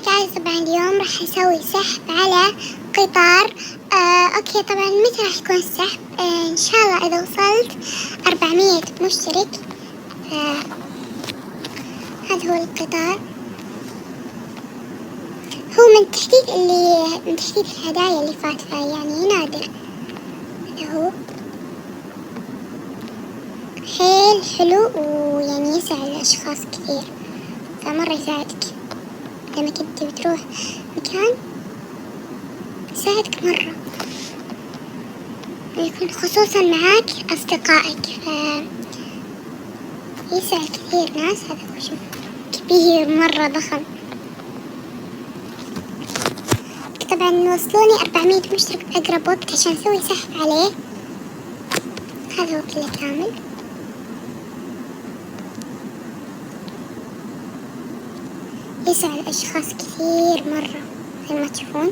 جايز طبعا اليوم راح أسوي سحب على قطار. أوكي طبعا متى راح يكون السحب؟ إن شاء الله إذا وصلت 400 مشترك. هذا هو القطار، هو من تحديد الهدايا اللي فات يعني نادر. هذا هو حيل حلو ويعني يساعد الأشخاص كثير، فمرة يساعدك لما كنت بتروح مكان، يساعدك مرة، ويكون خصوصا معاك أصدقائك، يساعد كثير ناس. هذا هو شوف كبير مرة ضخم. طبعا وصلوني 400 مشترك بأقرب وقت عشان أسوي سحب عليه. هذا هو كله كامل. يساعد الأشخاص كثير مرة زي ما تشوفون.